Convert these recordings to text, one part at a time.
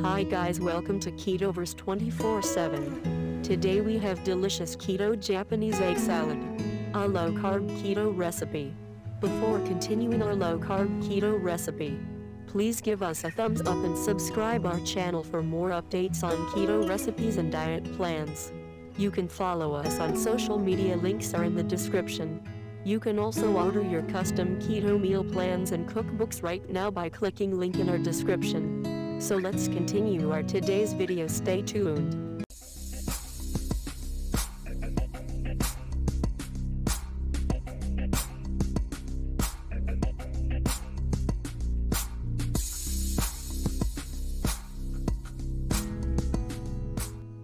Hi guys, welcome to Ketoverse 24/7. Today we have delicious keto Japanese egg salad, a low-carb keto recipe. Before continuing our low-carb keto recipe, please give us a thumbs up and subscribe our channel for more updates on keto recipes and diet plans. You can follow us on social media, links are in the description. You can also order your custom keto meal plans and cookbooks right now by clicking link in our description. So let's continue our today's video, stay tuned.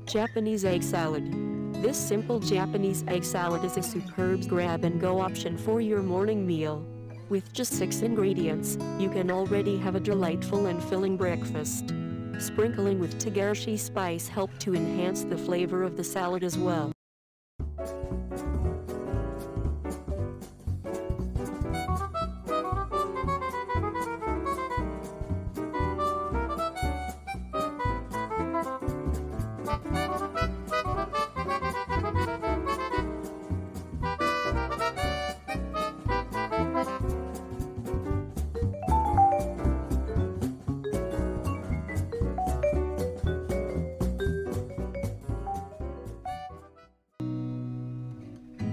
Japanese egg salad. This simple Japanese egg salad is a superb grab-and-go option for your morning meal. With just 6 ingredients, you can already have a delightful and filling breakfast. Sprinkling with togarashi spice helps to enhance the flavor of the salad as well.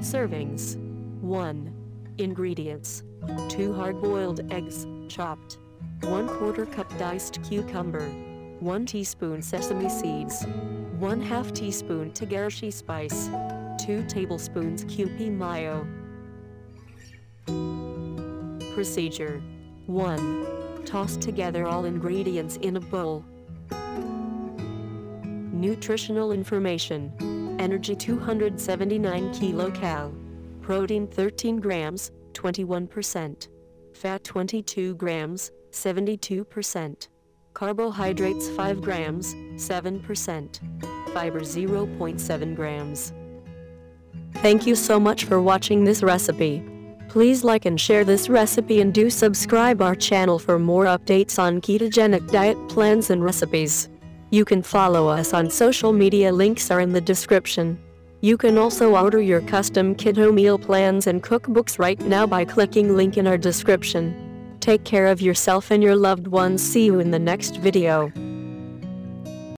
Servings. 1. Ingredients. 2 hard-boiled eggs, chopped. 1/4 cup diced cucumber. 1 teaspoon sesame seeds. 1/2 teaspoon togarashi spice. 2 tablespoons Kewpie mayo. Procedure. 1. Toss together all ingredients in a bowl. Nutritional information. Energy 279 kcal. Protein 13 grams, 21%. Fat 22 grams, 72%. Carbohydrates 5 grams, 7%. Fiber 0.7 grams. Thank you so much for watching this recipe. Please like and share this recipe and do subscribe our channel for more updates on ketogenic diet plans and recipes. You can follow us on social media, links are in the description. You can also order your custom keto meal plans and cookbooks right now by clicking link in our description. Take care of yourself and your loved ones. See you in the next video.